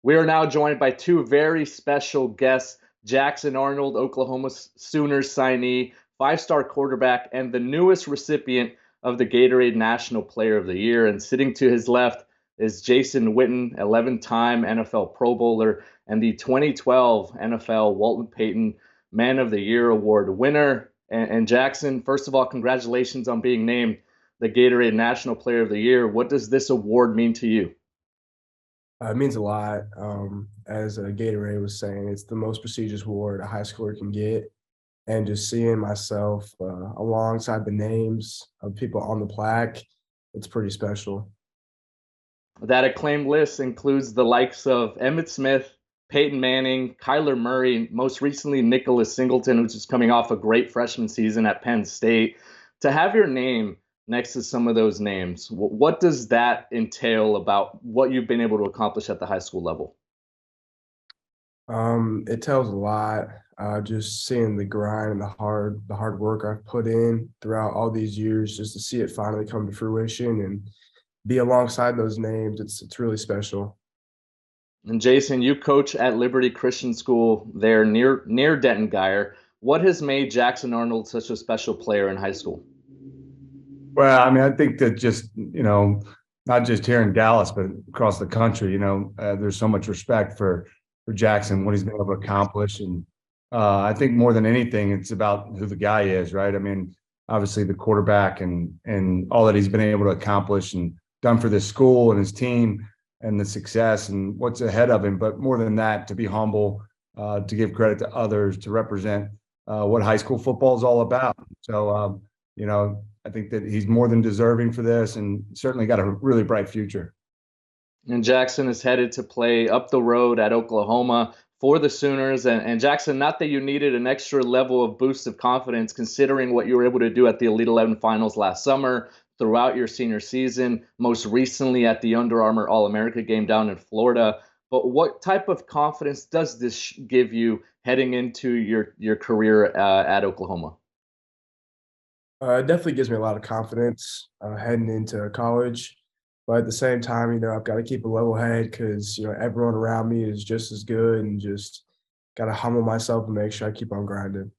We are now joined by two very special guests, Jackson Arnold, Oklahoma Sooners signee, five-star quarterback, and the newest recipient of the Gatorade National Player of the Year. And sitting to his left is Jason Witten, 11-time NFL Pro Bowler and the 2012 NFL Walton Payton Man of the Year Award winner. And Jackson, first of all, congratulations on being named the Gatorade National Player of the Year. What does this award mean to you? It means a lot. As Gatorade was saying, it's the most prestigious award a high schooler can get. And just seeing myself alongside the names of people on the plaque, it's pretty special. That acclaimed list includes the likes of Emmitt Smith, Peyton Manning, Kyler Murray, most recently Nicholas Singleton, who's just coming off a great freshman season at Penn State. To have your name next to some of those names, what does that entail about what you've been able to accomplish at the high school level? It tells a lot. Just seeing the grind and the hard work I've put in throughout all these years, just to see it finally come to fruition and be alongside those names, it's really special. And Jason, you coach at Liberty Christian School there near Denton Guyer. What has made Jackson Arnold such a special player in high school? Well, I mean, I think that just, not just here in Dallas, but across the country, there's so much respect for Jackson, what he's been able to accomplish. And I think more than anything, it's about who the guy is, right? I mean, obviously the quarterback and all that he's been able to accomplish and done for this school and his team and the success and what's ahead of him. But more than that, to be humble, to give credit to others, to represent what high school football is all about. So, I think that he's more than deserving for this and certainly got a really bright future. And Jackson is headed to play up the road at Oklahoma for the Sooners. And Jackson, not that you needed an extra level of boost of confidence considering what you were able to do at the Elite 11 finals last summer, throughout your senior season, most recently at the Under Armour All-America game down in Florida. But what type of confidence does this give you heading into your career at Oklahoma? It definitely gives me a lot of confidence heading into college. But at the same time, I've got to keep a level head because, everyone around me is just as good and just got to humble myself and make sure I keep on grinding.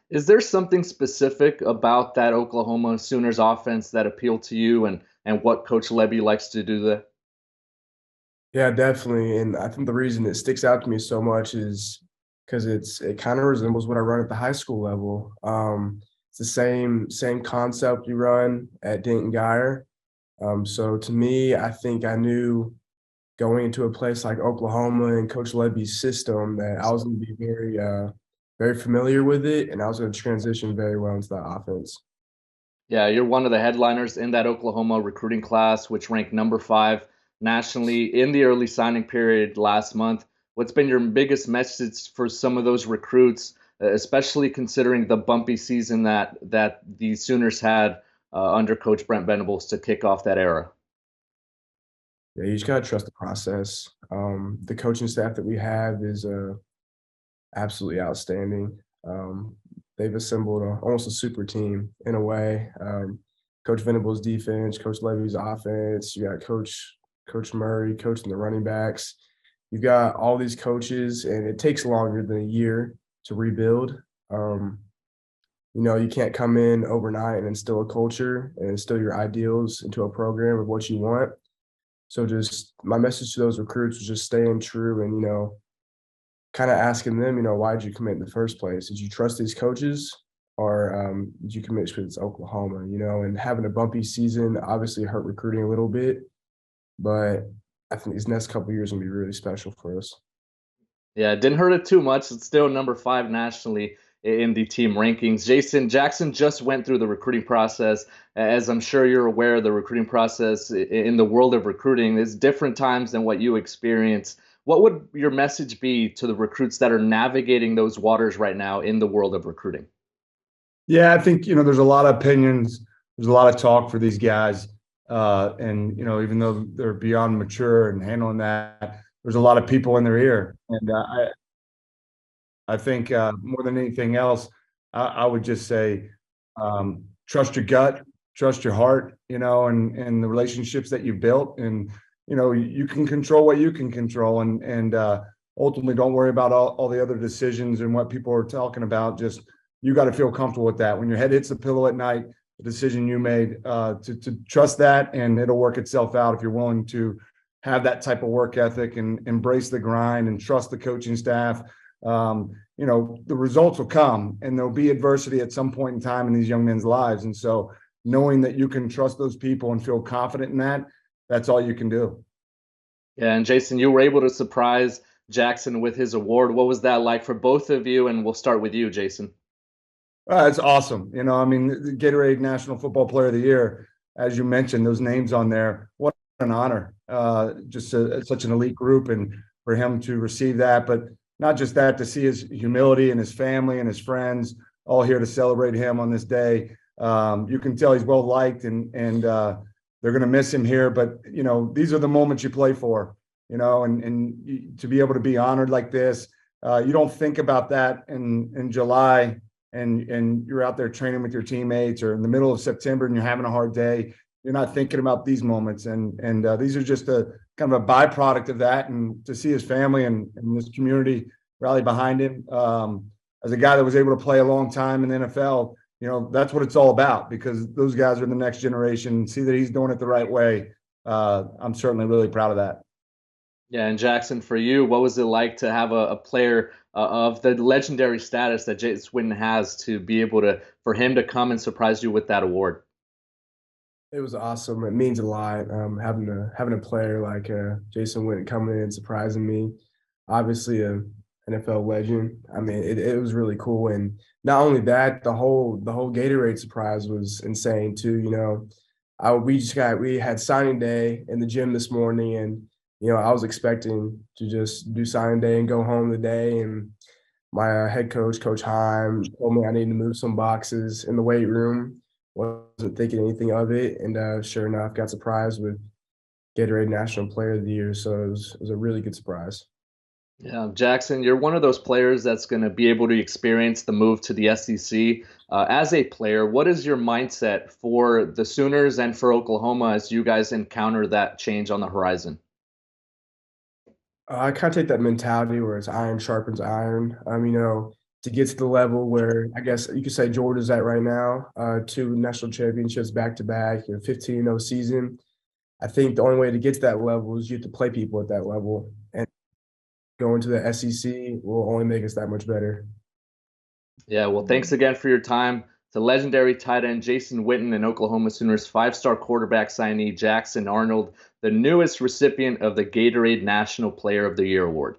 Is there something specific about that Oklahoma Sooners offense that appealed to you and what Coach Levy likes to do there? Yeah, definitely. And I think the reason it sticks out to me so much is because it kind of resembles what I run at the high school level. It's the same concept we run at Denton Guyer. So to me, I think I knew going into a place like Oklahoma and Coach Levy's system that I was going to be very familiar with it, and I was going to transition very well into that offense. Yeah, you're one of the headliners in that Oklahoma recruiting class, which ranked number 5 nationally in the early signing period last month. What's been your biggest message for some of those recruits, especially considering the bumpy season that the Sooners had under Coach Brent Venables to kick off that era? Yeah, you just got to trust the process. The coaching staff that we have is absolutely outstanding. They've assembled almost a super team in a way. Coach Venables' defense, Coach Levy's offense. You got Coach Murray coaching the running backs. You've got all these coaches, and it takes longer than a year to rebuild. You can't come in overnight and instill a culture and instill your ideals into a program of what you want. So just my message to those recruits was just staying true and, kind of asking them, why did you commit in the first place? Did you trust these coaches or did you commit because it's Oklahoma, and having a bumpy season obviously hurt recruiting a little bit, but I think these next couple of years will be really special for us. Yeah, it didn't hurt it too much. It's still number 5 nationally in the team rankings. Jackson just went through the recruiting process. As I'm sure you're aware, the recruiting process in the world of recruiting is different times than what you experience. What would your message be to the recruits that are navigating those waters right now in the world of recruiting? Yeah, I think, there's a lot of opinions. There's a lot of talk for these guys. And, even though they're beyond mature and handling that, there's a lot of people in their ear. And I think more than anything else, I would just say trust your gut, trust your heart, and the relationships that you built. And, you can control what you can control, and ultimately don't worry about all the other decisions and what people are talking about. Just, you got to feel comfortable with that. When your head hits the pillow at night, the decision you made, to trust that, and it'll work itself out if you're willing to have that type of work ethic and embrace the grind and trust the coaching staff. The results will come, and there'll be adversity at some point in time in these young men's lives. And so knowing that you can trust those people and feel confident in that, that's all you can do. Yeah, and Jason, you were able to surprise Jackson with his award. What was that like for both of you? And we'll start with you, Jason. It's awesome. The Gatorade National Football Player of the Year, as you mentioned, those names on there, what an honor. Just such an elite group, and for him to receive that, but not just that, to see his humility and his family and his friends all here to celebrate him on this day. You can tell he's well liked, and they're going to miss him here. But these are the moments you play for. And to be able to be honored like this, you don't think about that in July, and you're out there training with your teammates, or in the middle of September and you're having a hard day. You're not thinking about these moments, and these are just a kind of a byproduct of that. And to see his family and this community rally behind him, as a guy that was able to play a long time in the NFL, that's what it's all about, because those guys are the next generation. See that he's doing it the right way. I'm certainly really proud of that. Yeah, and Jackson, for you, what was it like to have a player of the legendary status that Jason Witten has, to be able for him to come and surprise you with that award? It was awesome. It means a lot, having a player like Jason Witten coming in and surprising me. Obviously, a NFL legend. I mean, it was really cool. And not only that, the whole Gatorade surprise was insane too. We had signing day in the gym this morning, and I was expecting to just do signing day and go home today. And my head coach, Coach Heim, told me I needed to move some boxes in the weight room. Wasn't thinking anything of it, and sure enough, got surprised with Gatorade National Player of the Year. So it was a really good surprise. Yeah, Jackson, you're one of those players that's going to be able to experience the move to the SEC. As a player, what is your mindset for the Sooners and for Oklahoma as you guys encounter that change on the horizon? I kind of take that mentality where it's iron sharpens iron. To get to the level where I guess you could say Georgia's at right now, 2 national championships back to back, 15-0 season. I think the only way to get to that level is you have to play people at that level, and going to the SEC will only make us that much better. Yeah, well, thanks again for your time. To legendary tight end Jason Witten and Oklahoma Sooners 5-star quarterback signee Jackson Arnold, the newest recipient of the Gatorade National Player of the Year award.